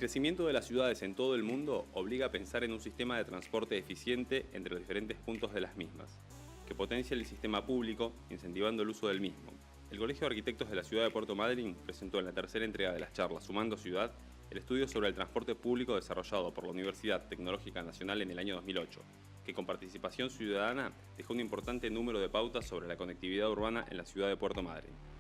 crecimiento de las ciudades en todo el mundo obliga a pensar en un sistema de transporte eficiente entre los diferentes puntos de las mismas, que potencie el sistema público, incentivando el uso del mismo. El Colegio de Arquitectos de la Ciudad de Puerto Madryn presentó en la tercera entrega de las charlas Sumando Ciudad el estudio sobre el transporte público desarrollado por la Universidad Tecnológica Nacional en el año 2008, que con participación ciudadana dejó un importante número de pautas sobre la conectividad urbana en la ciudad de Puerto Madryn.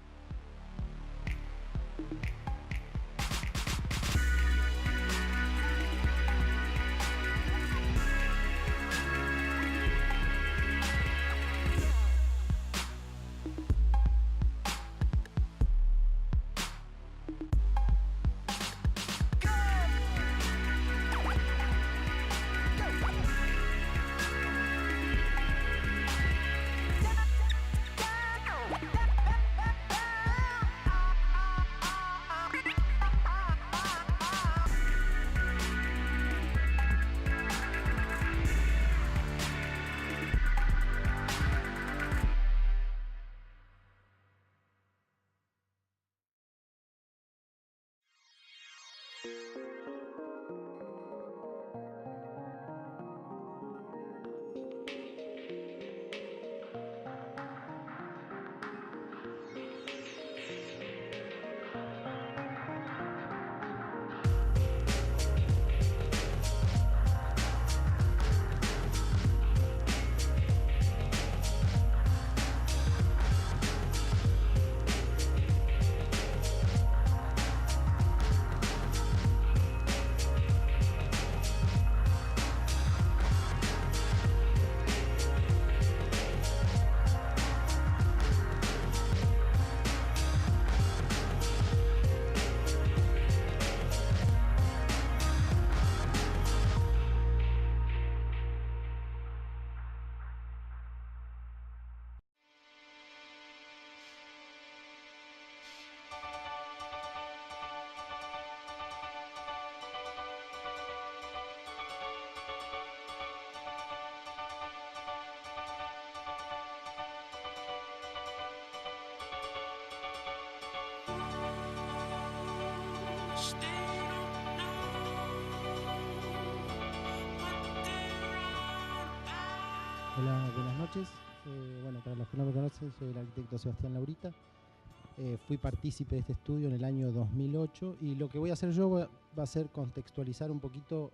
Hola, buenas noches. Bueno, para los que no me conocen, soy el arquitecto Sebastián Laurita. Fui partícipe de este estudio en el año 2008 y lo que voy a hacer yo va a ser contextualizar un poquito,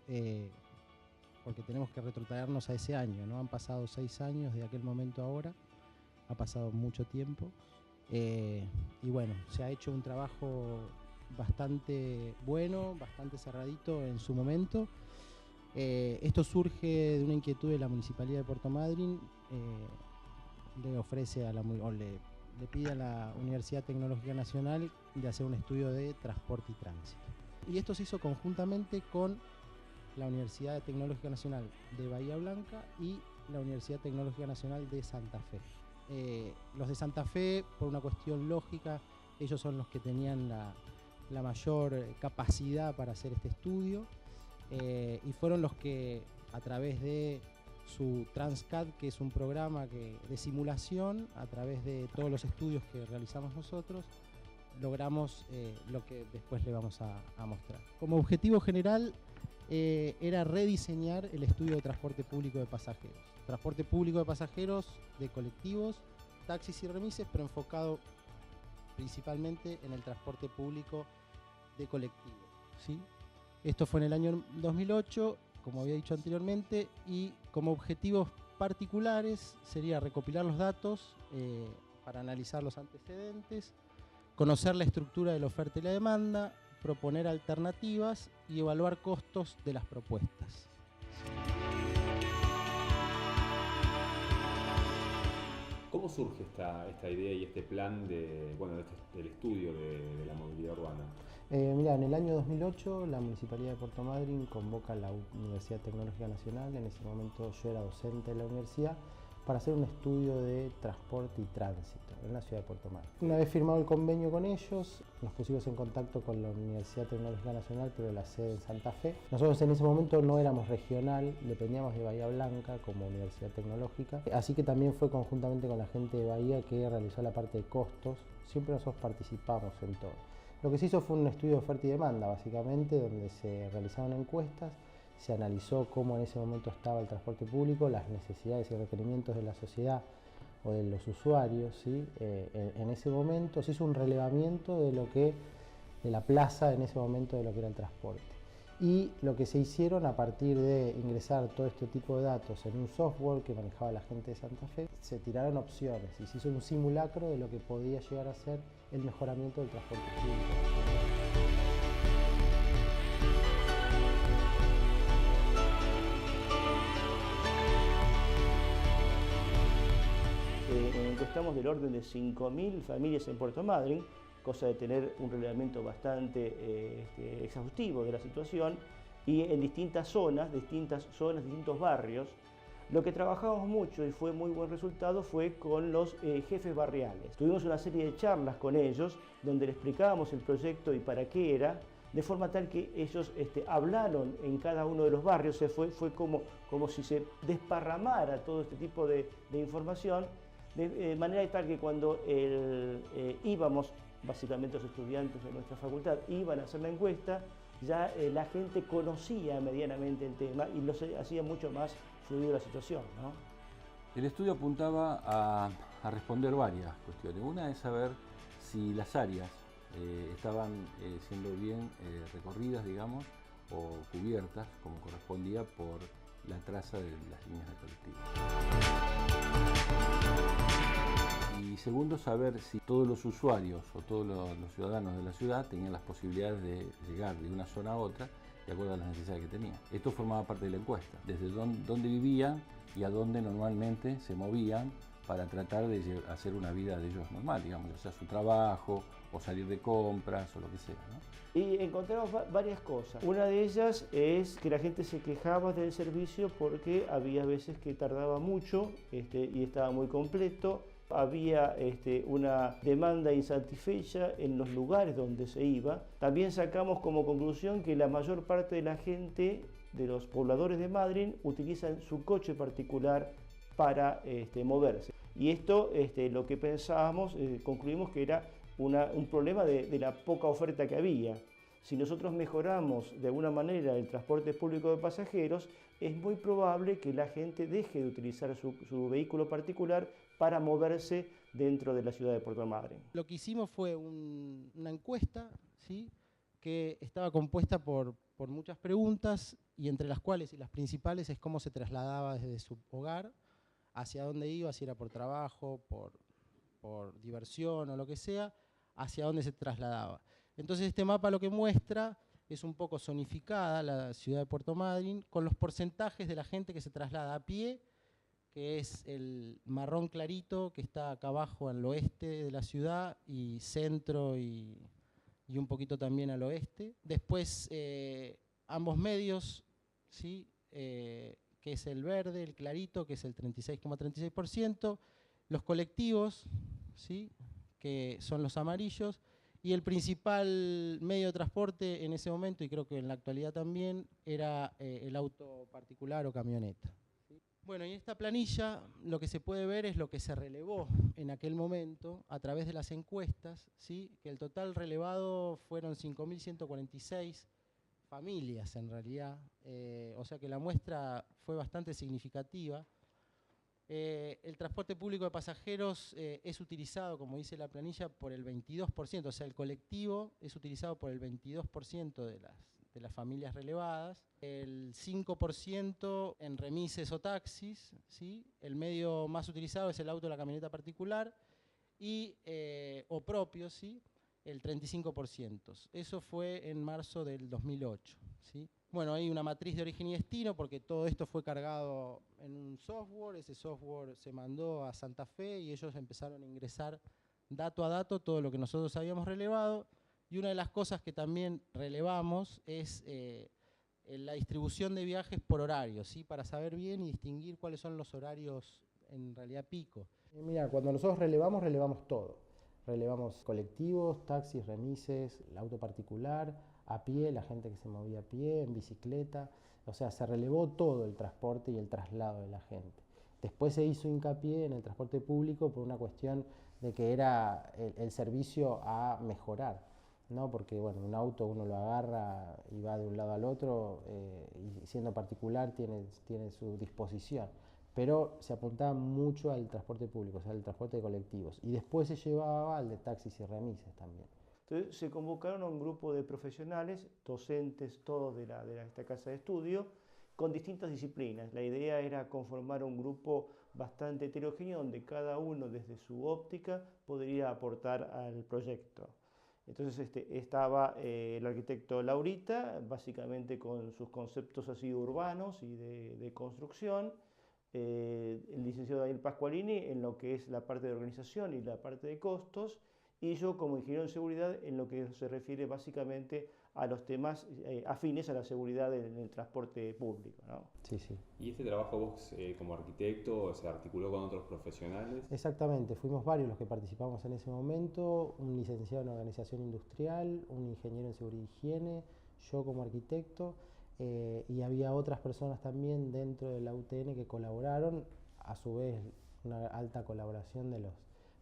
porque tenemos que retrotraernos a ese año, ¿no? Han pasado 6 años de aquel momento a ahora, ha pasado mucho tiempo y bueno, se ha hecho un trabajo bastante bueno, bastante cerradito en su momento. Esto surge de una inquietud de la Municipalidad de Puerto Madryn. Le pide a la Universidad Tecnológica Nacional de hacer un estudio de transporte y tránsito. Y esto se hizo conjuntamente con la Universidad Tecnológica Nacional de Bahía Blanca y la Universidad Tecnológica Nacional de Santa Fe. Los de Santa Fe, por una cuestión lógica, ellos son los que tenían la mayor capacidad para hacer este estudio. Y fueron los que, a través de su TransCAD, que es un programa de simulación, a través de todos los estudios que realizamos nosotros, logramos lo que después le vamos a mostrar. Como objetivo general era rediseñar el estudio de transporte público de pasajeros. Transporte público de pasajeros, de colectivos, taxis y remises, pero enfocado principalmente en el transporte público de colectivos, ¿sí? Esto fue en el año 2008, como había dicho anteriormente, y como objetivos particulares sería recopilar los datos para analizar los antecedentes, conocer la estructura de la oferta y la demanda, proponer alternativas y evaluar costos de las propuestas. ¿Cómo surge esta idea y este plan del estudio de la movilidad urbana? Mira, en el año 2008 la Municipalidad de Puerto Madryn convoca a la Universidad Tecnológica Nacional. En ese momento yo era docente de la universidad, para hacer un estudio de transporte y tránsito en la ciudad de Puerto Madryn. Una vez firmado el convenio con ellos, nos pusimos en contacto con la Universidad Tecnológica Nacional, pero la sede en Santa Fe. Nosotros en ese momento no éramos regional, dependíamos de Bahía Blanca como Universidad Tecnológica, así que también fue conjuntamente con la gente de Bahía que realizó la parte de costos. Siempre nosotros participamos en todo. Lo que se hizo fue un estudio de oferta y demanda, básicamente, donde se realizaron encuestas, se analizó cómo en ese momento estaba el transporte público, las necesidades y requerimientos de la sociedad o de los usuarios, ¿sí? En ese momento se hizo un relevamiento de la plaza en ese momento de lo que era el transporte. Y lo que se hicieron a partir de ingresar todo este tipo de datos en un software que manejaba la gente de Santa Fe, se tiraron opciones y se hizo un simulacro de lo que podía llegar a ser el mejoramiento del transporte público. Encuestamos del orden de 5.000 familias en Puerto Madryn, cosa de tener un relevamiento bastante exhaustivo de la situación, y en distintas zonas, distintos barrios. Lo que trabajamos mucho y fue muy buen resultado fue con los jefes barriales. Tuvimos una serie de charlas con ellos donde les explicábamos el proyecto y para qué era, de forma tal que ellos hablaron en cada uno de los barrios. Fue como si se desparramara todo este tipo de información, de manera tal que cuando íbamos, básicamente los estudiantes de nuestra facultad, iban a hacer la encuesta, ya la gente conocía medianamente el tema y lo hacía mucho más fluido la situación, ¿no? El estudio apuntaba a responder varias cuestiones. Una es saber si las áreas estaban siendo bien recorridas, digamos, o cubiertas, como correspondía, por la traza de las líneas de colectivo. Y segundo, saber si todos los usuarios o todos los ciudadanos de la ciudad tenían las posibilidades de llegar de una zona a otra de acuerdo a las necesidades que tenían. Esto formaba parte de la encuesta, desde dónde vivían y a dónde normalmente se movían para tratar de hacer una vida de ellos normal, digamos, ya sea su trabajo o salir de compras o lo que sea, ¿no? Y encontramos varias cosas. Una de ellas es que la gente se quejaba del servicio porque había veces que tardaba mucho y estaba muy completo. Había una demanda insatisfecha en los lugares donde se iba. También sacamos como conclusión que la mayor parte de la gente, de los pobladores de Madryn, utilizan su coche particular para moverse. Y esto, lo que pensábamos, concluimos que era un problema de la poca oferta que había. Si nosotros mejoramos de alguna manera el transporte público de pasajeros, es muy probable que la gente deje de utilizar su vehículo particular para moverse dentro de la ciudad de Puerto Madryn. Lo que hicimos fue una encuesta, ¿sí?, que estaba compuesta por muchas preguntas y entre las cuales y las principales es cómo se trasladaba desde su hogar, hacia dónde iba, si era por trabajo, por diversión o lo que sea, hacia dónde se trasladaba. Entonces este mapa lo que muestra es un poco zonificada la ciudad de Puerto Madryn con los porcentajes de la gente que se traslada a pie, que es el marrón clarito que está acá abajo al oeste de la ciudad y centro y un poquito también al oeste. Después ambos medios, ¿sí?, que es el verde, el clarito, que es el 36,36%, los colectivos, ¿sí?, que son los amarillos, y el principal medio de transporte en ese momento, y creo que en la actualidad también, era el auto particular o camioneta. ¿Sí? Bueno, y en esta planilla lo que se puede ver es lo que se relevó en aquel momento a través de las encuestas, ¿sí?, que el total relevado fueron 5.146 familias en realidad, o sea que la muestra fue bastante significativa. El transporte público de pasajeros es utilizado, como dice la planilla, por el 22%, o sea, el colectivo es utilizado por el 22% de las familias relevadas, el 5% en remises o taxis, ¿sí?, el medio más utilizado es el auto o la camioneta particular, y, o propio, ¿sí?, el 35%. Eso fue en marzo del 2008, ¿sí? Bueno, hay una matriz de origen y destino porque todo esto fue cargado en un software, ese software se mandó a Santa Fe y ellos empezaron a ingresar dato a dato todo lo que nosotros habíamos relevado, y una de las cosas que también relevamos es la distribución de viajes por horarios, ¿sí?, para saber bien y distinguir cuáles son los horarios en realidad pico. Mira, cuando nosotros relevamos todo. Relevamos colectivos, taxis, remises, el auto particular, a pie, la gente que se movía a pie, en bicicleta. O sea, se relevó todo el transporte y el traslado de la gente. Después se hizo hincapié en el transporte público por una cuestión de que era el servicio a mejorar. ¿no? Porque bueno, un auto uno lo agarra y va de un lado al otro, y siendo particular tiene su disposición. Pero se apuntaba mucho al transporte público, o sea, al transporte de colectivos. Y después se llevaba al de taxis y remises también. Entonces se convocaron a un grupo de profesionales, docentes, todos de esta casa de estudio, con distintas disciplinas. La idea era conformar un grupo bastante heterogéneo donde cada uno desde su óptica podría aportar al proyecto. Entonces estaba el arquitecto Laurita, básicamente con sus conceptos así urbanos y de construcción, el licenciado Daniel Pasqualini en lo que es la parte de organización y la parte de costos, y yo como ingeniero en seguridad en lo que se refiere básicamente a los temas afines a la seguridad en el transporte público, ¿no? Sí, sí. ¿Y este trabajo vos como arquitecto se articuló con otros profesionales? Exactamente, fuimos varios los que participamos en ese momento, un licenciado en organización industrial, un ingeniero en seguridad y higiene, yo como arquitecto, y había otras personas también dentro de la UTN que colaboraron, a su vez una alta colaboración de los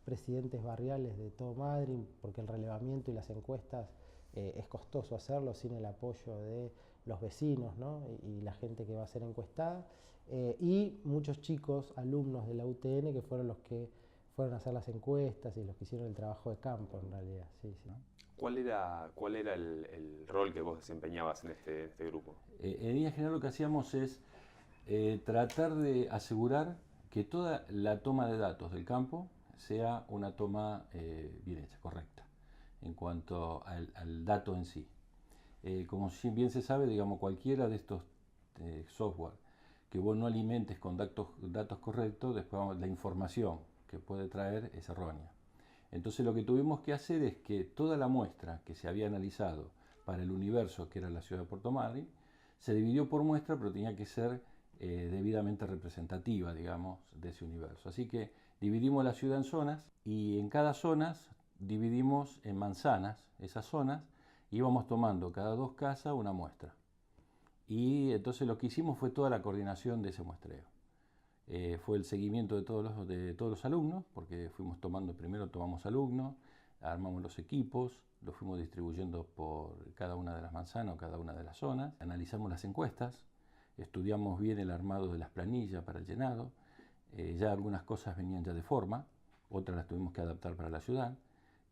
presidentes barriales de todo Madrid, porque el relevamiento y las encuestas es costoso hacerlo sin el apoyo de los vecinos, ¿no? y la gente que va a ser encuestada, y muchos chicos, alumnos de la UTN, que fueron los que fueron a hacer las encuestas y los que hicieron el trabajo de campo en realidad. Sí, sí. ¿Cuál era el rol que vos desempeñabas en este grupo? En línea general lo que hacíamos es tratar de asegurar que toda la toma de datos del campo sea una toma bien hecha, correcta, en cuanto al dato en sí. Como bien se sabe, digamos, cualquiera de estos software que vos no alimentes con datos correctos, después la información que puede traer es errónea. Entonces lo que tuvimos que hacer es que toda la muestra que se había analizado para el universo que era la ciudad de Puerto Madryn, se dividió por muestra, pero tenía que ser debidamente representativa, digamos, de ese universo. Así que dividimos la ciudad en zonas y en cada zona dividimos en manzanas esas zonas, íbamos tomando cada 2 casas una muestra. Y entonces lo que hicimos fue toda la coordinación de ese muestreo. Fue el seguimiento de todos los alumnos, porque primero tomamos alumnos, armamos los equipos, los fuimos distribuyendo por cada una de las manzanas o cada una de las zonas, analizamos las encuestas, estudiamos bien el armado de las planillas para el llenado, ya algunas cosas venían ya de forma, otras las tuvimos que adaptar para la ciudad,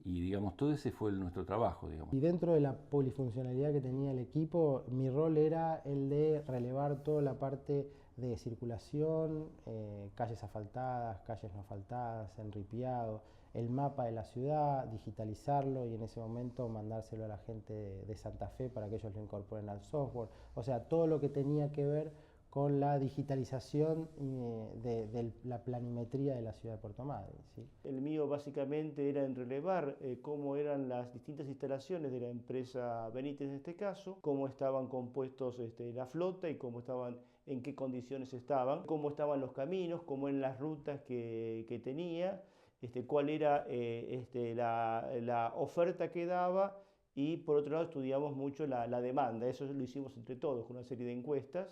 y digamos, todo ese fue nuestro trabajo, digamos. Y dentro de la polifuncionalidad que tenía el equipo, mi rol era el de relevar toda la parte de circulación, calles asfaltadas, calles no asfaltadas, enripiado, el mapa de la ciudad, digitalizarlo y en ese momento mandárselo a la gente de Santa Fe para que ellos lo incorporen al software. O sea, todo lo que tenía que ver con la digitalización de la planimetría de la ciudad de Puerto Madryn, ¿sí? El mío básicamente era en relevar cómo eran las distintas instalaciones de la empresa Benítez en este caso, cómo estaban compuestos la flota y cómo estaban, en qué condiciones estaban, cómo estaban los caminos, cómo eran las rutas que tenía, cuál era la oferta que daba, y por otro lado estudiamos mucho la demanda. Eso lo hicimos entre todos con una serie de encuestas.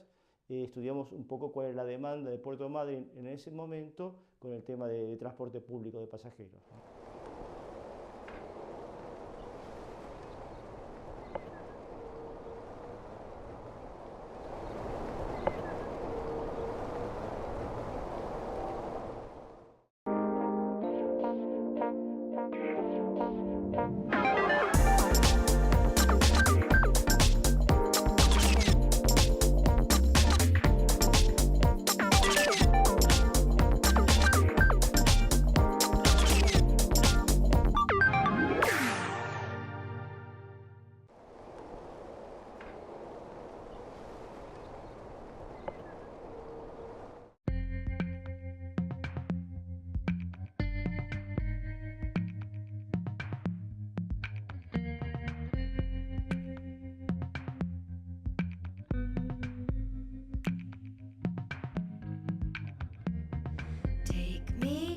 Estudiamos un poco cuál era la demanda de Puerto Madryn en ese momento con el tema de transporte público de pasajeros.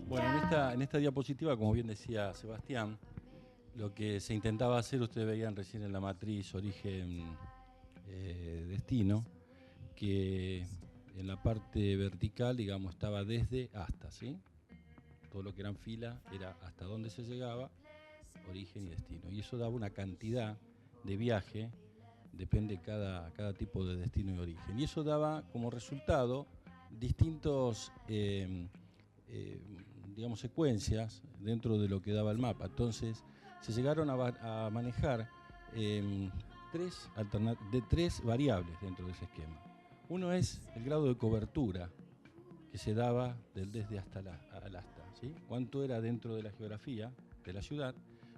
Bueno, en esta diapositiva, como bien decía Sebastián, lo que se intentaba hacer, ustedes veían recién en la matriz origen, destino, que en la parte vertical, digamos, estaba desde hasta, ¿sí? Todo lo que eran filas era hasta dónde se llegaba, origen y destino. Y eso daba una cantidad de viaje, depende cada tipo de destino y origen. Y eso daba como resultado distintos, digamos, secuencias dentro de lo que daba el mapa. Entonces se llegaron a manejar tres variables dentro de ese esquema. Uno es el grado de cobertura que se daba del desde hasta al hasta, ¿sí? Cuánto era dentro de la geografía de la ciudad,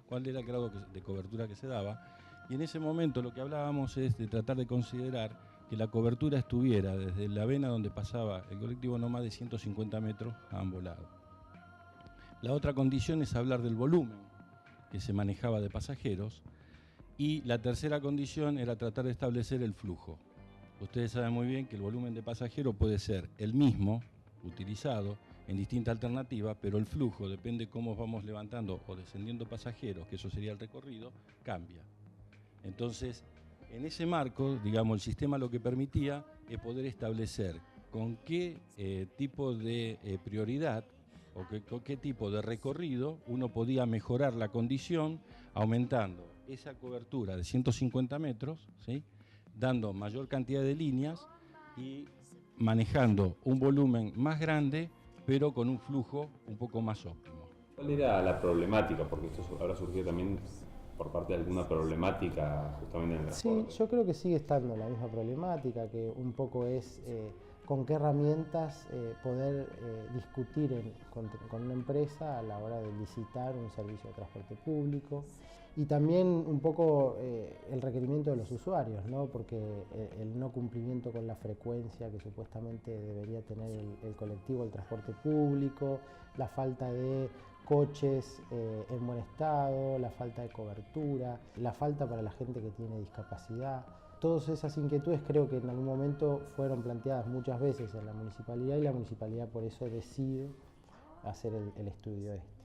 cuál era el grado de cobertura que se daba. Y en ese momento lo que hablábamos es de tratar de considerar que la cobertura estuviera desde la vena donde pasaba el colectivo no más de 150 metros a ambos lados. La otra condición es hablar del volumen que se manejaba de pasajeros, y la tercera condición era tratar de establecer el flujo. Ustedes saben muy bien que el volumen de pasajeros puede ser el mismo, utilizado en distintas alternativas, pero el flujo, depende de cómo vamos levantando o descendiendo pasajeros, que eso sería el recorrido, cambia. Entonces, en ese marco, digamos, el sistema lo que permitía es poder establecer con qué tipo de prioridad o con qué tipo de recorrido uno podía mejorar la condición, aumentando esa cobertura de 150 metros, ¿sí? Dando mayor cantidad de líneas y manejando un volumen más grande, pero con un flujo un poco más óptimo. ¿Cuál era la problemática? Porque esto ahora surgió también por parte de alguna problemática justamente en el transporte. Sí, yo creo que sigue estando la misma problemática, que un poco es con qué herramientas poder discutir con una empresa a la hora de licitar un servicio de transporte público, y también un poco el requerimiento de los usuarios, ¿no? Porque el no cumplimiento con la frecuencia que supuestamente debería tener el colectivo, el transporte público, la falta de coches en buen estado, la falta de cobertura, la falta para la gente que tiene discapacidad. Todas esas inquietudes creo que en algún momento fueron planteadas muchas veces en la municipalidad, y la municipalidad por eso decide hacer el estudio este.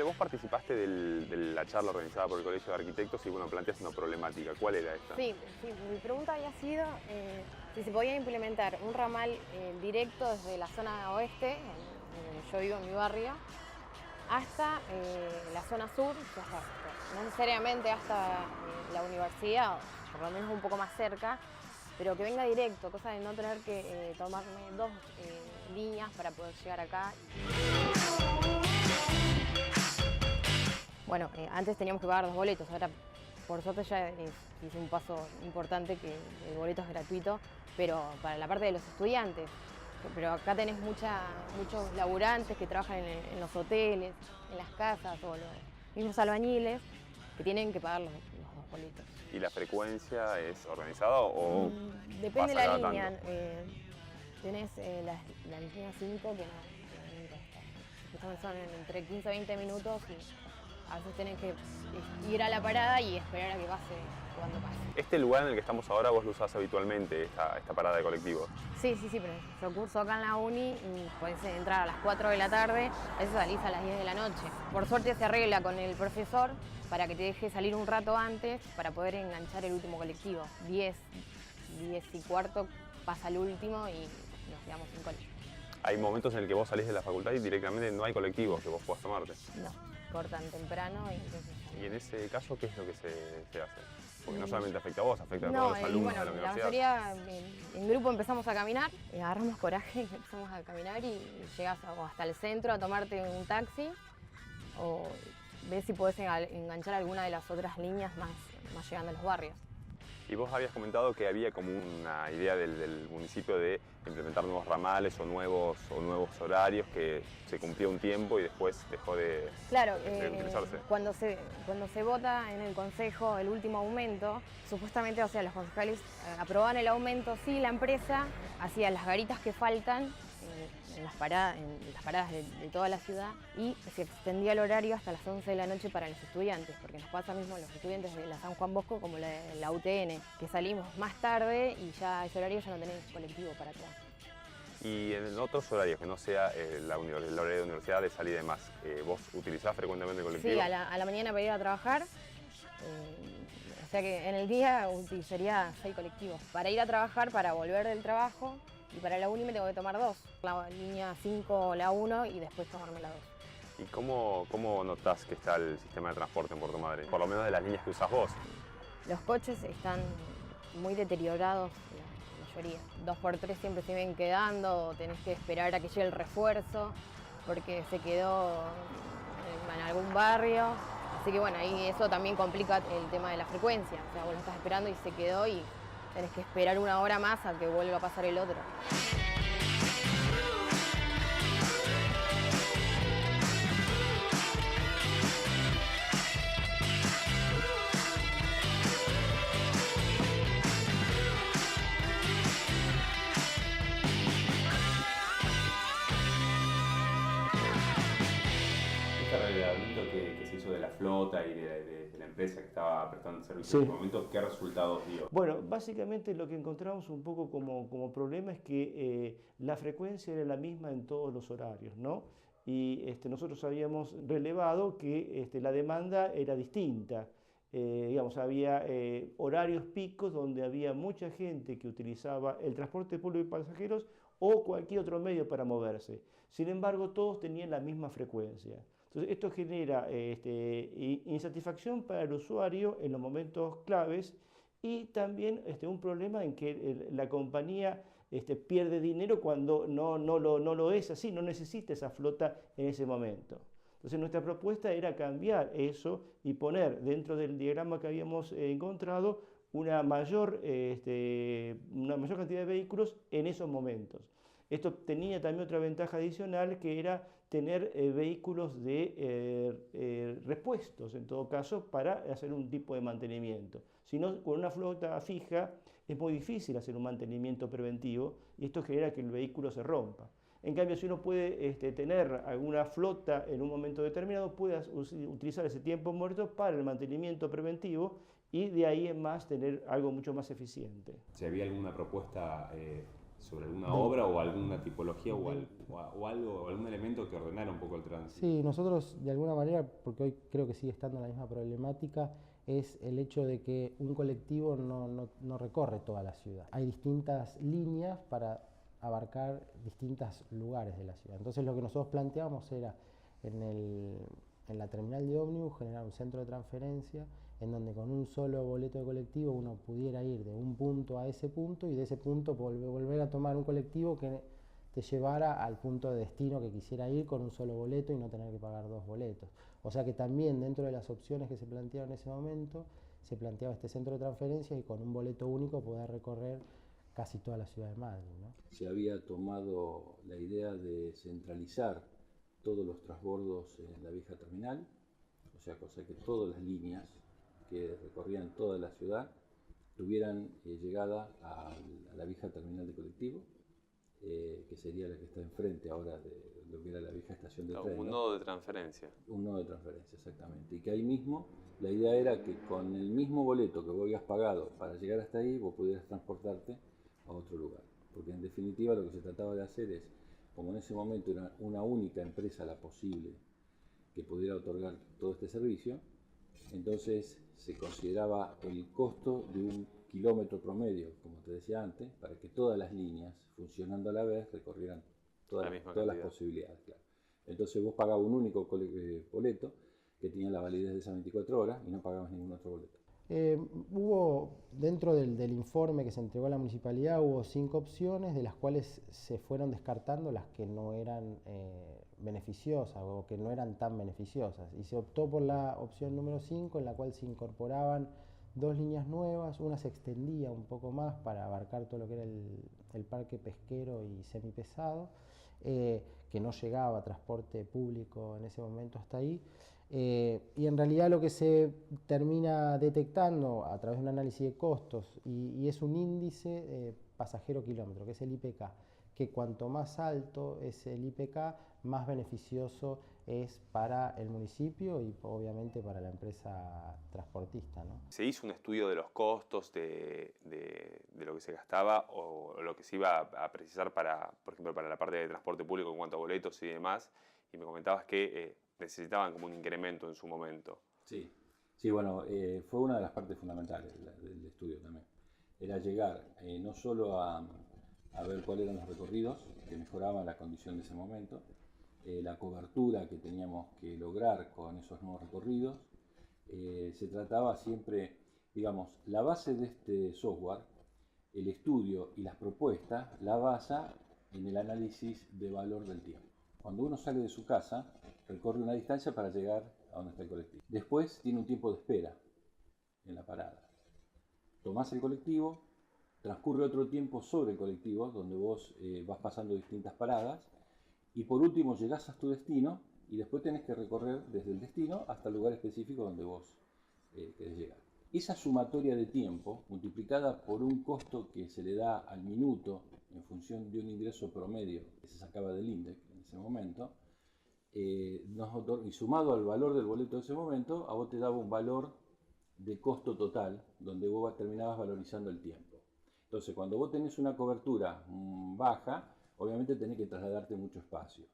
Vos participaste de la charla organizada por el Colegio de Arquitectos y bueno, planteaste una problemática. ¿Cuál era esta? Sí, mi pregunta había sido si se podía implementar un ramal directo desde la zona oeste, donde yo vivo en mi barrio, hasta la zona sur, no necesariamente hasta la universidad, o por lo menos un poco más cerca, pero que venga directo, cosa de no tener que tomarme dos líneas para poder llegar acá. Bueno, antes teníamos que pagar 2 boletos, ahora por suerte ya hice un paso importante, que el boleto es gratuito, pero para la parte de los estudiantes. Pero acá tenés muchos laburantes que trabajan en los hoteles, en las casas, o los mismos albañiles, que tienen que pagar los 2 boletos. ¿Y la frecuencia es organizada o depende de pasa la cada línea. tanto? Tenés la línea 5 que nunca está. Justamente son entre 15 a 20 minutos y a veces tenés que ir a la parada y esperar a que pase cuando pase. Este lugar en el que estamos ahora, vos lo usás habitualmente, esta parada de colectivos. Sí, pero yo curso acá en la uni y podés entrar a las 4 de la tarde, a veces salís a las 10 de la noche. Por suerte se arregla con el profesor para que te deje salir un rato antes para poder enganchar el último colectivo. 10 y cuarto pasa el último y nos quedamos sin colectivo. Hay momentos en el que vos salís de la facultad y directamente no hay colectivos que vos puedas tomarte. No, cortan temprano y entonces... Y en ese caso, ¿qué es lo que se hace? Porque no solamente afecta a vos, afecta a todos los alumnos de la universidad. La mayoría en grupo empezamos a caminar, agarramos coraje, empezamos a caminar y llegás hasta el centro a tomarte un taxi o ves si podés enganchar alguna de las otras líneas más llegando a los barrios. Y vos habías comentado que había como una idea del municipio de implementar nuevos ramales o nuevos horarios, que se cumplía un tiempo y después dejó de utilizarse. Cuando se vota en el Consejo el último aumento, supuestamente, o sea, los concejales aprobaban el aumento, sí, la empresa hacía las garitas que faltan en las paradas de toda la ciudad, y se extendía el horario hasta las 11 de la noche para los estudiantes, porque nos pasa mismo los estudiantes de la San Juan Bosco como la UTN, que salimos más tarde y ya ese horario ya no tenés colectivo para atrás. Y en otros horarios, que no sea el horario de universidad de salir y demás, ¿vos utilizás frecuentemente el colectivo? Sí, a la mañana para ir a trabajar, o sea que en el día utilizaría 6 colectivos. Para ir a trabajar, para volver del trabajo, y para la uni me tengo que tomar 2. La línea 5, la 1 y después tomarme la 2. ¿Y cómo notás que está el sistema de transporte en Puerto Madryn? Por lo menos de las líneas que usás vos. Los coches están muy deteriorados, la mayoría. 2x3 siempre se ven quedando, tenés que esperar a que llegue el refuerzo, porque se quedó en algún barrio. Así que bueno, ahí eso también complica el tema de la frecuencia. O sea, vos lo estás esperando y se quedó y tenés que esperar 1 hora más a que vuelva a pasar el otro. Este reglamento que se hizo de la flota y de la empresa que estaba prestando servicio en ese momento, ¿qué resultados dio? Bueno, básicamente lo que encontramos un poco como problema es que la frecuencia era la misma en todos los horarios, ¿no? Y nosotros habíamos relevado que la demanda era distinta. Digamos, había horarios picos donde había mucha gente que utilizaba el transporte público de pasajeros o cualquier otro medio para moverse. Sin embargo, todos tenían la misma frecuencia. Entonces, esto genera insatisfacción para el usuario en los momentos claves y también un problema en que la compañía pierde dinero cuando no lo es así, no necesita esa flota en ese momento. Entonces, nuestra propuesta era cambiar eso y poner dentro del diagrama que habíamos encontrado una mayor cantidad de vehículos en esos momentos. Esto tenía también otra ventaja adicional, que era tener vehículos de repuestos, en todo caso, para hacer un tipo de mantenimiento. Si no, con una flota fija es muy difícil hacer un mantenimiento preventivo y esto genera que el vehículo se rompa. En cambio, si uno puede tener alguna flota en un momento determinado, puede utilizar ese tiempo muerto para el mantenimiento preventivo y de ahí en más tener algo mucho más eficiente. ¿Si había alguna propuesta sobre alguna obra o alguna tipología o algo, algún elemento que ordenara un poco el tránsito? Sí, nosotros de alguna manera, porque hoy creo que sigue estando la misma problemática, es el hecho de que un colectivo no recorre toda la ciudad. Hay distintas líneas para abarcar distintos lugares de la ciudad. Entonces lo que nosotros planteamos era en la terminal de ómnibus generar un centro de transferencia en donde con un solo boleto de colectivo uno pudiera ir de un punto a ese punto y de ese punto volver a tomar un colectivo que te llevara al punto de destino que quisiera ir con un solo boleto y no tener que pagar 2 boletos. O sea que también dentro de las opciones que se plantearon en ese momento se planteaba este centro de transferencia y con un boleto único poder recorrer casi toda la ciudad de Madrid, ¿no? Se había tomado la idea de centralizar todos los transbordos en la vieja terminal, o sea, cosa que todas las líneas que recorrían toda la ciudad tuvieran llegada a la vieja terminal de colectivo, que sería la que está enfrente ahora de lo que era la vieja estación de tren. Un nodo de transferencia. Un nodo de transferencia, exactamente. Y que ahí mismo, la idea era que con el mismo boleto que vos habías pagado para llegar hasta ahí, vos pudieras transportarte a otro lugar. Porque en definitiva lo que se trataba de hacer es, como en ese momento era una única empresa la posible que pudiera otorgar todo este servicio, entonces se consideraba el costo de un kilómetro promedio, como te decía antes, para que todas las líneas, funcionando a la vez, recorrieran todas las posibilidades. Claro. Entonces vos pagabas un único boleto que tenía la validez de esas 24 horas y no pagabas ningún otro boleto. Hubo, dentro del informe que se entregó a la municipalidad, hubo 5 opciones, de las cuales se fueron descartando las que no eran beneficiosas o que no eran tan beneficiosas. Y se optó por la opción número 5, en la cual se incorporaban 2 líneas nuevas, una se extendía un poco más para abarcar todo lo que era el parque pesquero y semipesado, que no llegaba a transporte público en ese momento hasta ahí. Y en realidad lo que se termina detectando a través de un análisis de costos y es un índice pasajero kilómetro, que es el IPK, que cuanto más alto es el IPK, más beneficioso es para el municipio y obviamente para la empresa transportista, ¿no? ¿Se hizo un estudio de los costos de lo que se gastaba o lo que se iba a precisar para, por ejemplo, para la parte de transporte público en cuanto a boletos y demás? Y me comentabas que necesitaban como un incremento en su momento. Sí, sí, bueno, fue una de las partes fundamentales del estudio también. Era llegar no solo a ver cuáles eran los recorridos que mejoraban la condición de ese momento, la cobertura que teníamos que lograr con esos nuevos recorridos. Se trataba siempre, digamos, la base de este software, el estudio y las propuestas, la basa en el análisis de valor del tiempo. Cuando uno sale de su casa, recorre una distancia para llegar a donde está el colectivo. Después tiene un tiempo de espera en la parada. Tomás el colectivo, transcurre otro tiempo sobre el colectivo, donde vos vas pasando distintas paradas, y por último llegás a tu destino, y después tenés que recorrer desde el destino hasta el lugar específico donde vos querés llegar. Esa sumatoria de tiempo, multiplicada por un costo que se le da al minuto, en función de un ingreso promedio que se sacaba del INDEC en ese momento, y sumado al valor del boleto de ese momento, a vos te daba un valor de costo total, donde vos terminabas valorizando el tiempo. Entonces, cuando vos tenés una cobertura baja, obviamente tenés que trasladarte mucho espacio.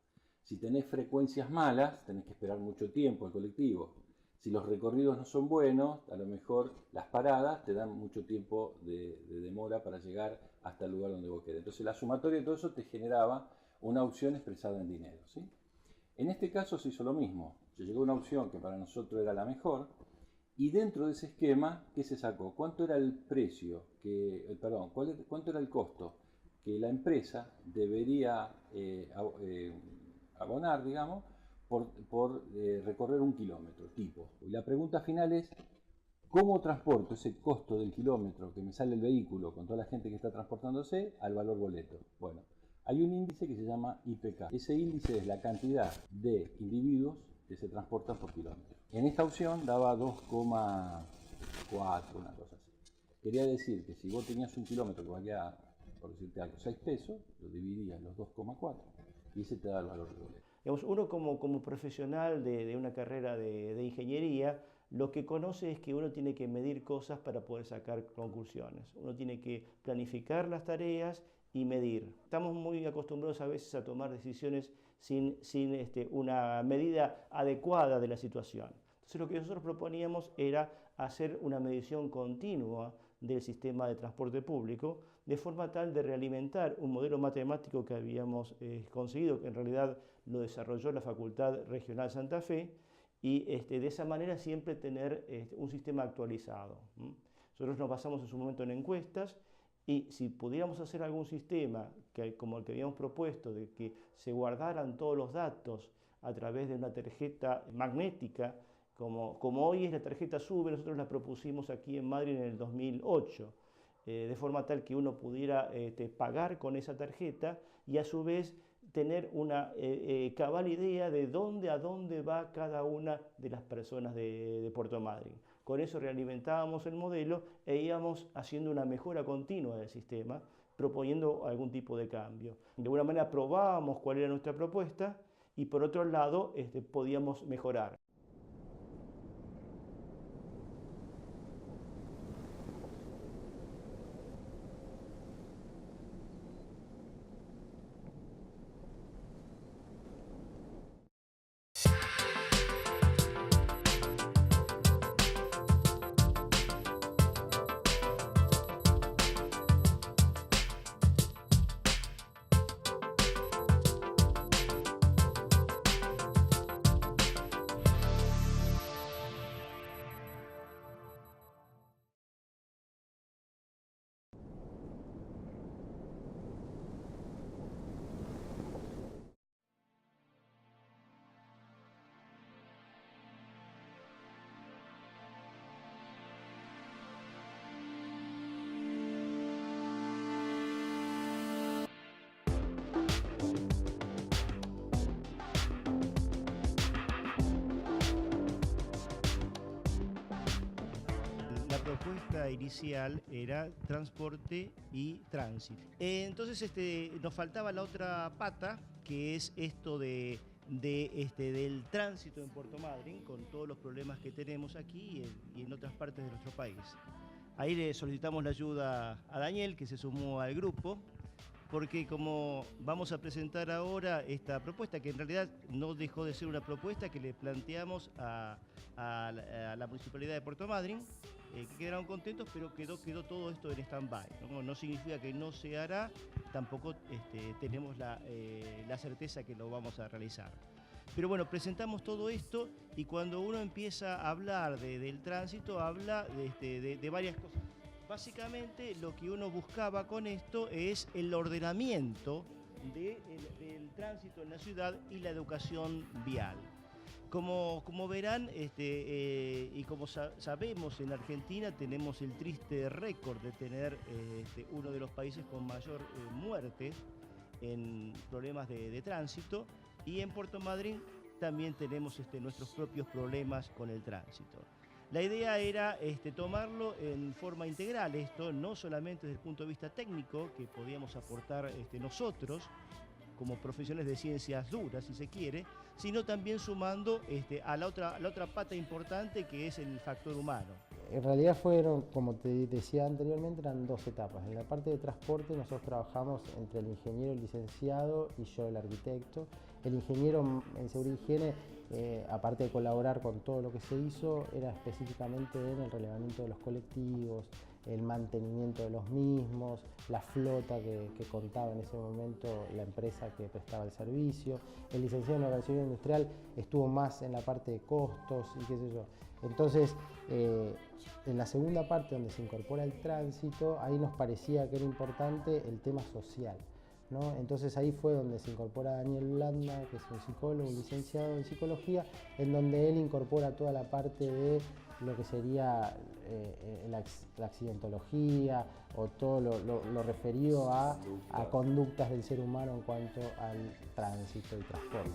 Si tenés frecuencias malas, tenés que esperar mucho tiempo el colectivo. Si los recorridos no son buenos, a lo mejor las paradas te dan mucho tiempo de demora para llegar hasta el lugar donde vos querés. Entonces, la sumatoria de todo eso te generaba una opción expresada en dinero, ¿sí? En este caso se hizo lo mismo. Se llegó a una opción que para nosotros era la mejor, y dentro de ese esquema, ¿qué se sacó? ¿Cuánto era el precio? ¿Cuánto era el costo que la empresa debería abonar, digamos, por recorrer 1 kilómetro tipo? Y la pregunta final es, ¿cómo transporto ese costo del kilómetro que me sale el vehículo con toda la gente que está transportándose al valor boleto? Bueno, hay un índice que se llama IPK. Ese índice es la cantidad de individuos que se transportan por kilómetro. En esta opción daba 2,4, una cosa así. Quería decir que si vos tenías 1 kilómetro que valía, por decirte algo, 6 pesos, lo dividías los 2,4 y ese te da el valor del boleto. Digamos, uno como profesional de una carrera de ingeniería, lo que conoce es que uno tiene que medir cosas para poder sacar conclusiones. Uno tiene que planificar las tareas y medir. Estamos muy acostumbrados a veces a tomar decisiones sin una medida adecuada de la situación. Entonces lo que nosotros proponíamos era hacer una medición continua del sistema de transporte público, de forma tal de realimentar un modelo matemático que habíamos conseguido, que en realidad lo desarrolló la Facultad Regional Santa Fe, y de esa manera siempre tener un sistema actualizado. Nosotros nos basamos en su momento en encuestas, y si pudiéramos hacer algún sistema como el que habíamos propuesto, de que se guardaran todos los datos a través de una tarjeta magnética, como hoy es la tarjeta SUBE, nosotros la propusimos aquí en Madrid en el 2008, de forma tal que uno pudiera pagar con esa tarjeta y a su vez tener una cabal idea de a dónde va cada una de las personas de Puerto Madryn. Con eso realimentábamos el modelo e íbamos haciendo una mejora continua del sistema, proponiendo algún tipo de cambio. De alguna manera probábamos cuál era nuestra propuesta y por otro lado podíamos mejorar. propuesta inicial era transporte y tránsito. Entonces nos faltaba la otra pata, que es esto del tránsito en Puerto Madryn, con todos los problemas que tenemos aquí y en otras partes de nuestro país. Ahí le solicitamos la ayuda a Daniel, que se sumó al grupo, porque como vamos a presentar ahora esta propuesta, que en realidad no dejó de ser una propuesta que le planteamos a la Municipalidad de Puerto Madryn, que quedaron contentos, pero quedó todo esto en stand-by. No significa que no se hará, tampoco tenemos la certeza que lo vamos a realizar. Pero bueno, presentamos todo esto y cuando uno empieza a hablar del tránsito, habla de varias cosas. Básicamente lo que uno buscaba con esto es el ordenamiento del tránsito en la ciudad y la educación vial. Como verán y como sabemos, en Argentina tenemos el triste récord de tener uno de los países con mayor muerte en problemas de tránsito, y en Puerto Madryn también tenemos nuestros propios problemas con el tránsito. La idea era tomarlo en forma integral, no solamente desde el punto de vista técnico, que podíamos aportar nosotros, como profesionales de ciencias duras, si se quiere, sino también sumando a la otra pata importante, que es el factor humano. En realidad fueron, como te decía anteriormente, eran dos etapas. En la parte de transporte nosotros trabajamos entre el ingeniero, el licenciado y yo, el arquitecto. El ingeniero en seguridad y higiene, aparte de colaborar con todo lo que se hizo, era específicamente en el relevamiento de los colectivos, el mantenimiento de los mismos, la flota que contaba en ese momento la empresa que prestaba el servicio. El licenciado en organización industrial estuvo más en la parte de costos y qué sé yo. Entonces, en la segunda parte, donde se incorpora el tránsito, ahí nos parecía que era importante el tema social, ¿no? Entonces ahí fue donde se incorpora Daniel Blanda, que es un psicólogo, un licenciado en psicología, en donde él incorpora toda la parte de lo que sería la accidentología o todo lo referido a conductas del ser humano en cuanto al tránsito y transporte.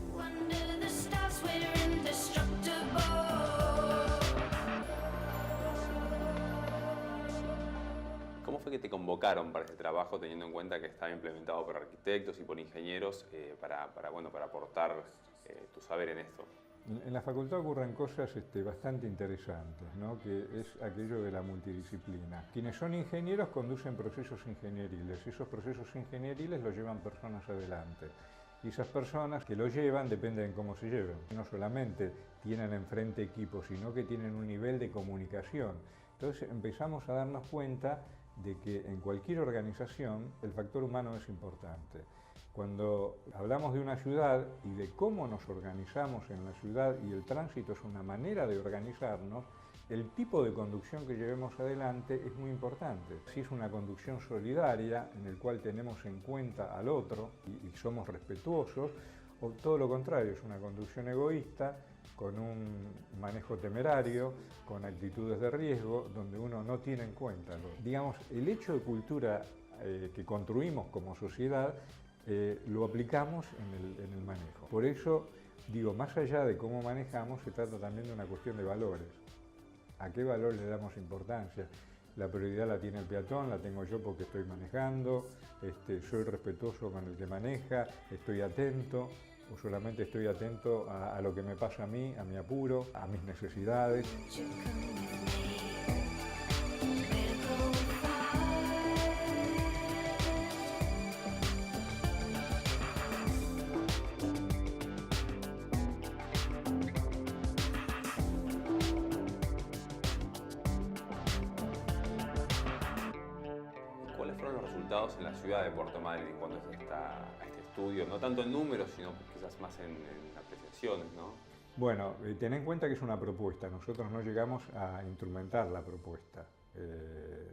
¿Cómo fue que te convocaron para este trabajo, teniendo en cuenta que estaba implementado por arquitectos y por ingenieros para aportar tu saber en esto? En la facultad ocurren cosas bastante interesantes, ¿no? Que es aquello de la multidisciplina. Quienes son ingenieros conducen procesos ingenieriles, esos procesos ingenieriles los llevan personas adelante. Y esas personas que lo llevan dependen de cómo se lleven. No solamente tienen enfrente equipos, sino que tienen un nivel de comunicación. Entonces empezamos a darnos cuenta de que en cualquier organización el factor humano es importante. Cuando hablamos de una ciudad y de cómo nos organizamos en la ciudad, y el tránsito es una manera de organizarnos, el tipo de conducción que llevemos adelante es muy importante. Si es una conducción solidaria, en el cual tenemos en cuenta al otro y somos respetuosos, o todo lo contrario, es una conducción egoísta, con un manejo temerario, con actitudes de riesgo, donde uno no tiene en cuenta. Digamos, el hecho de cultura que construimos como sociedad, lo aplicamos en el manejo. Por eso, digo, más allá de cómo manejamos, se trata también de una cuestión de valores. ¿A qué valor le damos importancia? La prioridad la tiene el peatón, la tengo yo porque estoy manejando, soy respetuoso con el que maneja, estoy atento, o solamente estoy atento a lo que me pasa a mí, a mi apuro, a mis necesidades. ¿Cuáles fueron los resultados en la ciudad de Puerto Madryn en cuanto a este estudio? No tanto en números, sino quizás más en apreciaciones, ¿no? Bueno, ten en cuenta que es una propuesta. Nosotros no llegamos a instrumentar la propuesta.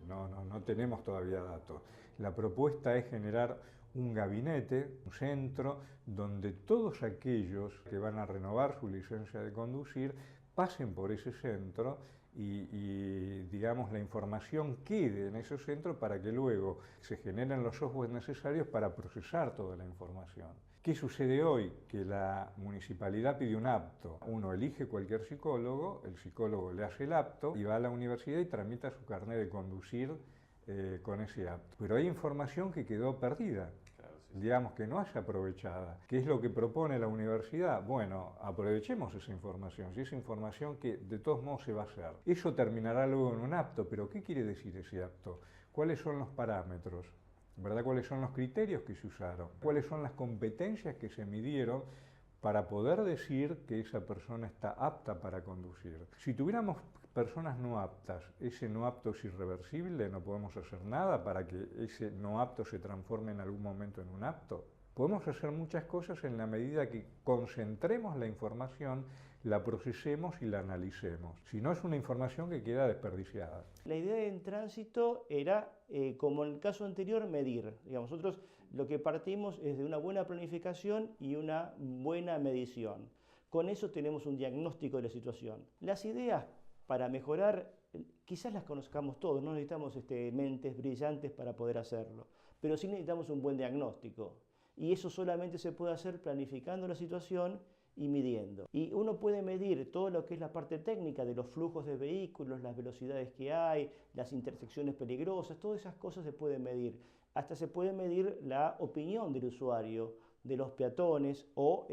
No tenemos todavía datos. La propuesta es generar un gabinete, un centro, donde todos aquellos que van a renovar su licencia de conducir pasen por ese centro y digamos, la información quede en ese centro para que luego se generen los softwares necesarios para procesar toda la información. ¿Qué sucede hoy? Que la municipalidad pide un apto. Uno elige cualquier psicólogo, el psicólogo le hace el apto y va a la universidad y tramita su carnet de conducir con ese apto. Pero hay información que quedó perdida. Digamos que no es aprovechada. ¿Qué es lo que propone la universidad? Bueno, aprovechemos esa información, si esa información que de todos modos se va a hacer. Eso terminará luego en un apto, pero ¿qué quiere decir ese apto? ¿Cuáles son los parámetros? ¿Verdad? ¿Cuáles son los criterios que se usaron? ¿Cuáles son las competencias que se midieron para poder decir que esa persona está apta para conducir? Si tuviéramos personas no aptas, ese no apto es irreversible, no podemos hacer nada para que ese no apto se transforme en algún momento en un apto. Podemos hacer muchas cosas en la medida que concentremos la información, la procesemos y la analicemos. Si no, es una información que queda desperdiciada. La idea en tránsito era, como en el caso anterior, medir. Digamos, nosotros lo que partimos es de una buena planificación y una buena medición. Con eso tenemos un diagnóstico de la situación. Las ideas para mejorar, quizás las conozcamos todos, no necesitamos mentes brillantes para poder hacerlo, pero sí necesitamos un buen diagnóstico. Y eso solamente se puede hacer planificando la situación y midiendo. Y uno puede medir todo lo que es la parte técnica de los flujos de vehículos, las velocidades que hay, las intersecciones peligrosas, todas esas cosas se pueden medir. Hasta se puede medir la opinión del usuario, de los peatones o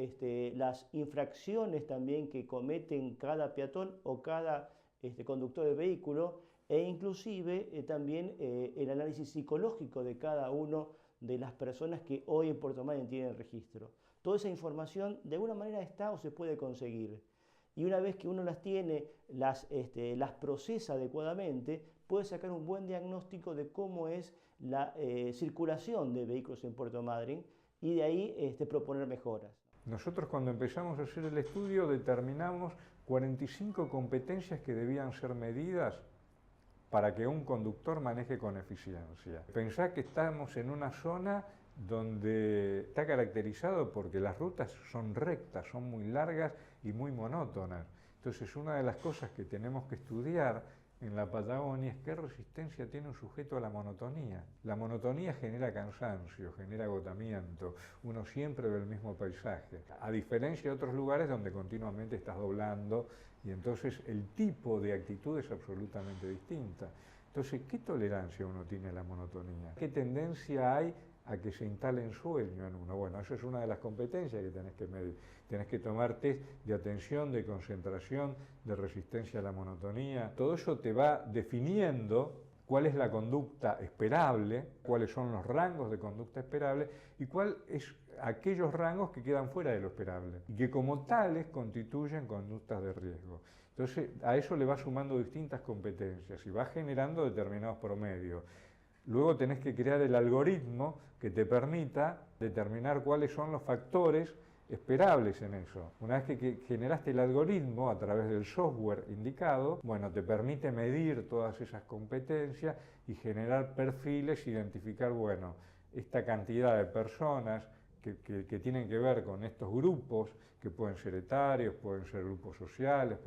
las infracciones también que cometen cada peatón o cada conductor de vehículo, e inclusive también el análisis psicológico de cada uno de las personas que hoy en Puerto Madryn tienen registro. Toda esa información de alguna manera está o se puede conseguir. Y una vez que uno las tiene, las procesa adecuadamente, puede sacar un buen diagnóstico de cómo es la circulación de vehículos en Puerto Madryn y de ahí proponer mejoras. Nosotros cuando empezamos a hacer el estudio determinamos 45 competencias que debían ser medidas para que un conductor maneje con eficiencia. Pensá que estamos en una zona donde está caracterizado porque las rutas son rectas, son muy largas y muy monótonas. Entonces, una de las cosas que tenemos que estudiar en la Patagonia es qué resistencia tiene un sujeto a la monotonía. La monotonía genera cansancio, genera agotamiento, uno siempre ve el mismo paisaje, a diferencia de otros lugares donde continuamente estás doblando y entonces el tipo de actitud es absolutamente distinta. Entonces, ¿qué tolerancia uno tiene a la monotonía? ¿Qué tendencia hay a que se instale en sueño en uno? Bueno, esa es una de las competencias que tenés que medir. Tenés que tomar test de atención, de concentración, de resistencia a la monotonía. Todo eso te va definiendo cuál es la conducta esperable, cuáles son los rangos de conducta esperable y cuáles son aquellos rangos que quedan fuera de lo esperable y que como tales constituyen conductas de riesgo. Entonces, a eso le vas sumando distintas competencias y vas generando determinados promedios. Luego tenés que crear el algoritmo que te permita determinar cuáles son los factores esperables en eso. Una vez que generaste el algoritmo a través del software indicado, bueno, te permite medir todas esas competencias y generar perfiles, identificar, bueno, esta cantidad de personas que tienen que ver con estos grupos, que pueden ser etarios, pueden ser grupos sociales,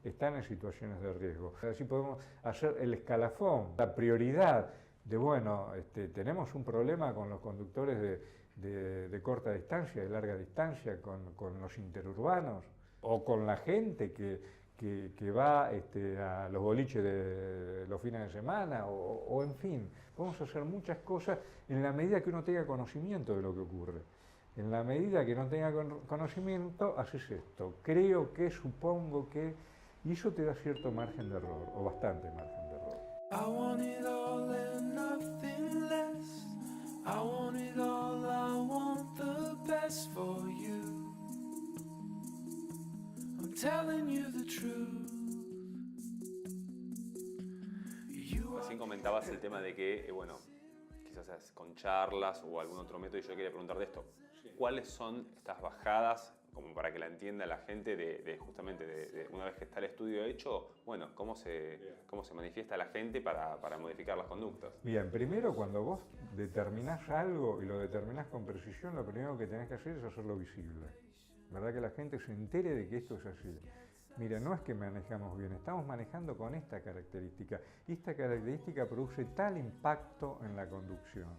están en situaciones de riesgo. Así podemos hacer el escalafón, la prioridad de, bueno, tenemos un problema con los conductores de corta distancia, de larga distancia, con los interurbanos, o con la gente que va a los boliches de los fines de semana, o en fin, podemos hacer muchas cosas en la medida que uno tenga conocimiento de lo que ocurre. En la medida que no tenga conocimiento, haces esto. Creo que, supongo que, y eso te da cierto margen de error, o bastante margen de error. I want it all and nothing less. I want it all, I want the best for you. I'm telling you the truth. Recién comentabas el tema de que, bueno, quizás con charlas o algún otro método, y yo quería preguntar de esto. ¿Cuáles son estas bajadas, como para que la entienda la gente, justamente de una vez que está el estudio hecho, bueno, cómo se manifiesta la gente para modificar las conductas? Bien, primero cuando vos determinás algo y lo determinás con precisión, lo primero que tenés que hacer es hacerlo visible. ¿Verdad? Que la gente se entere de que esto es así. Mira, no es que manejamos bien, estamos manejando con esta característica. Y esta característica produce tal impacto en la conducción.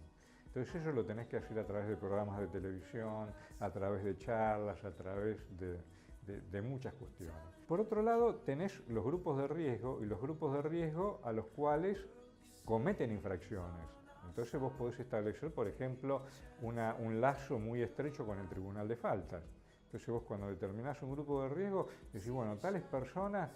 Entonces eso lo tenés que hacer a través de programas de televisión, a través de charlas, a través de muchas cuestiones. Por otro lado, tenés los grupos de riesgo y los grupos de riesgo a los cuales cometen infracciones. Entonces vos podés establecer, por ejemplo, un lazo muy estrecho con el Tribunal de Faltas. Entonces vos cuando determinás un grupo de riesgo, decís, bueno, tales personas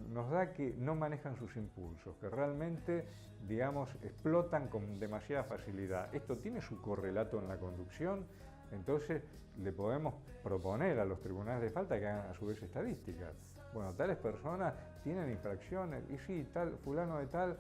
nos da que no manejan sus impulsos, que realmente, digamos, explotan con demasiada facilidad. Esto tiene su correlato en la conducción, entonces le podemos proponer a los tribunales de falta que hagan a su vez estadísticas. Bueno, tales personas tienen infracciones, y sí, tal, fulano de tal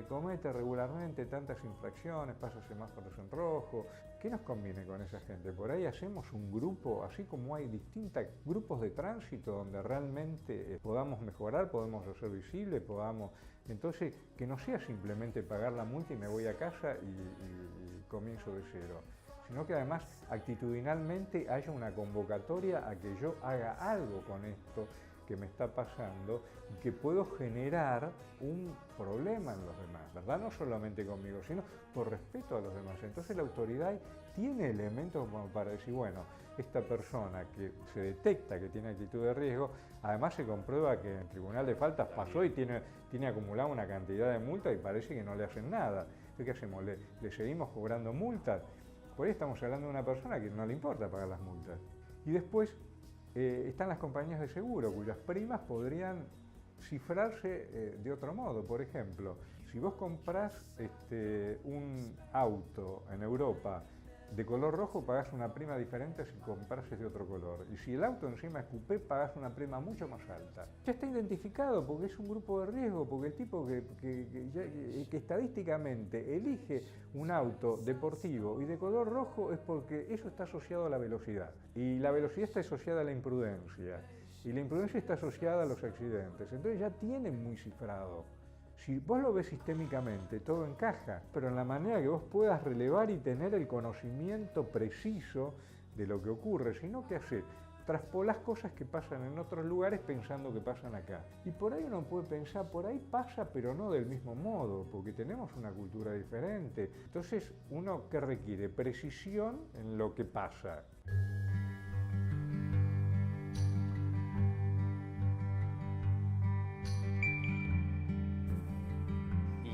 comete regularmente tantas infracciones, pasa semáforos en rojo. ¿Qué nos conviene con esa gente? Por ahí hacemos un grupo, así como hay distintos grupos de tránsito donde realmente podamos mejorar, podemos hacer visible, podamos... Entonces, que no sea simplemente pagar la multa y me voy a casa y comienzo de cero, sino que además actitudinalmente haya una convocatoria a que yo haga algo con esto que me está pasando y que puedo generar un problema en los demás, ¿verdad? No solamente conmigo, sino por respeto a los demás. Entonces la autoridad tiene elementos como para decir, bueno, esta persona que se detecta que tiene actitud de riesgo, además se comprueba que en el Tribunal de Faltas pasó y tiene acumulada una cantidad de multas y parece que no le hacen nada. Entonces, ¿qué hacemos? ¿Le seguimos cobrando multas? Por ahí estamos hablando de una persona que no le importa pagar las multas. Y después están las compañías de seguro, cuyas primas podrían cifrarse de otro modo. Por ejemplo, si vos comprás un auto en Europa de color rojo, pagás una prima diferente si comprases de otro color. Y si el auto encima es coupé, pagás una prima mucho más alta. Ya está identificado porque es un grupo de riesgo, porque el tipo que estadísticamente elige un auto deportivo y de color rojo es porque eso está asociado a la velocidad. Y la velocidad está asociada a la imprudencia. Y la imprudencia está asociada a los accidentes. Entonces ya tienen muy cifrado. Si vos lo ves sistémicamente, todo encaja, pero en la manera que vos puedas relevar y tener el conocimiento preciso de lo que ocurre, sino que haces, traspolás cosas que pasan en otros lugares pensando que pasan acá. Y por ahí uno puede pensar, por ahí pasa, pero no del mismo modo, porque tenemos una cultura diferente. Entonces, uno que requiere precisión en lo que pasa.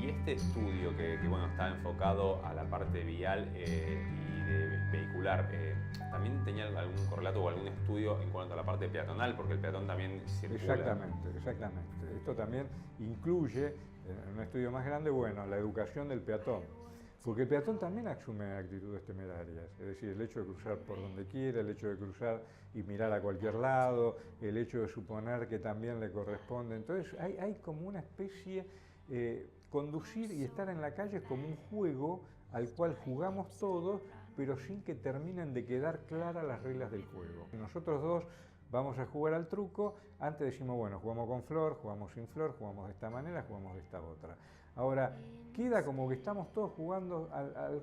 Este estudio que bueno, está enfocado a la parte vial y de vehicular, ¿también tenía algún correlato o algún estudio en cuanto a la parte peatonal? Porque el peatón también circula. Exactamente. Esto también incluye, en un estudio más grande, bueno, la educación del peatón. Porque el peatón también asume actitudes temerarias, es decir, el hecho de cruzar por donde quiera, el hecho de cruzar y mirar a cualquier lado, el hecho de suponer que también le corresponde. Entonces hay como una especie... conducir y estar en la calle es como un juego al cual jugamos todos, pero sin que terminen de quedar claras las reglas del juego. Nosotros dos vamos a jugar al truco, antes decimos, bueno, jugamos con flor, jugamos sin flor, jugamos de esta manera, jugamos de esta otra. Ahora, queda como que estamos todos jugando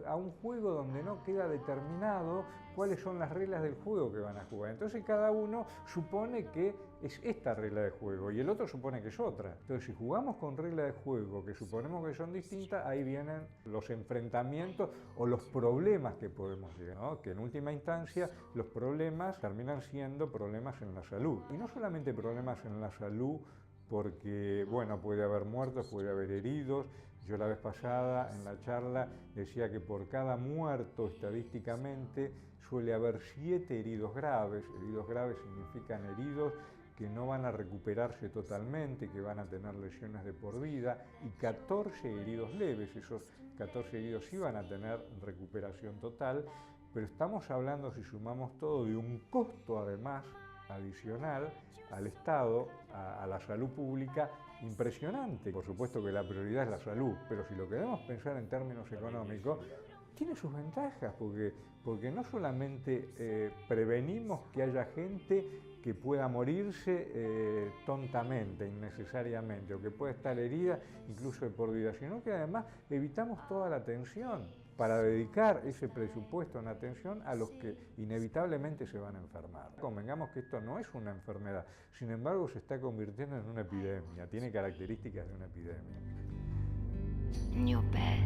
a un juego donde no queda determinado cuáles son las reglas del juego que van a jugar. Entonces cada uno supone que es esta regla de juego y el otro supone que es otra. Entonces si jugamos con reglas de juego que suponemos que son distintas, ahí vienen los enfrentamientos o los problemas que podemos llegar, ¿no? Que en última instancia los problemas terminan siendo problemas en la salud. Y no solamente problemas en la salud, porque, bueno, puede haber muertos, puede haber heridos. Yo la vez pasada en la charla decía que por cada muerto estadísticamente suele haber 7 heridos graves. Heridos graves significan heridos que no van a recuperarse totalmente, que van a tener lesiones de por vida, y 14 heridos leves. Esos 14 heridos sí van a tener recuperación total, pero estamos hablando, si sumamos todo, de un costo además adicional al Estado, a la salud pública, impresionante. Por supuesto que la prioridad es la salud, pero si lo queremos pensar en términos económicos, tiene sus ventajas, porque no solamente prevenimos que haya gente que pueda morirse tontamente, innecesariamente, o que pueda estar herida incluso de por vida, sino que además evitamos toda la atención para dedicar ese presupuesto en atención a los que inevitablemente se van a enfermar. Convengamos que esto no es una enfermedad, sin embargo se está convirtiendo en una epidemia, tiene características de una epidemia. In your bed,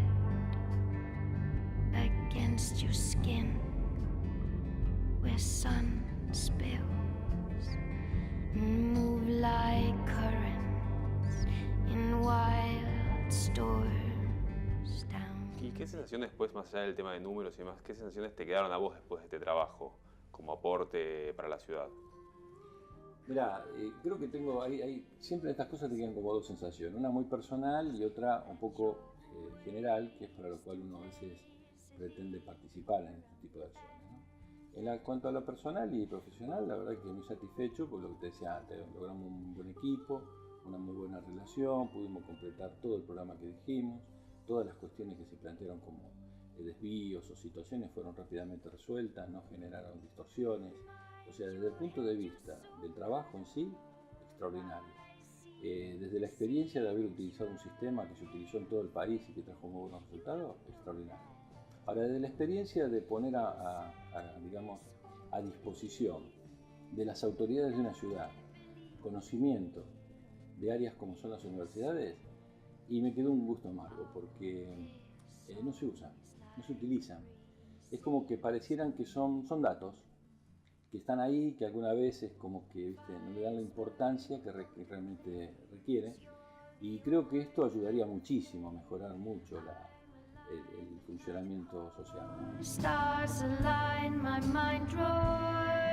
like against your skin where sun spills and move like currents in wild storms down. ¿Y qué sensaciones después, más allá del tema de números y demás, qué sensaciones te quedaron a vos después de este trabajo como aporte para la ciudad? Mirá, creo que tengo, siempre estas cosas te quedan como dos sensaciones, una muy personal y otra un poco general, que es para lo cual uno a veces pretende participar en este tipo de acciones, ¿no? En cuanto a lo personal y profesional, la verdad que muy satisfecho por lo que te decía antes, logramos un buen equipo, una muy buena relación, pudimos completar todo el programa que dijimos, todas las cuestiones que se plantearon como desvíos o situaciones fueron rápidamente resueltas, no generaron distorsiones. O sea, desde el punto de vista del trabajo en sí, extraordinario. Desde la experiencia de haber utilizado un sistema que se utilizó en todo el país y que trajo muy buenos resultados, extraordinario. Ahora, desde la experiencia de poner digamos, a disposición de las autoridades de una ciudad conocimiento de áreas como son las universidades, y me quedó un gusto amargo porque no se usan, no se utilizan. Es como que parecieran que son datos que están ahí, que alguna vez es como que, ¿viste?, no le dan la importancia que realmente requiere, y creo que esto ayudaría muchísimo a mejorar mucho el funcionamiento social, ¿no? Stars align, my mind roars.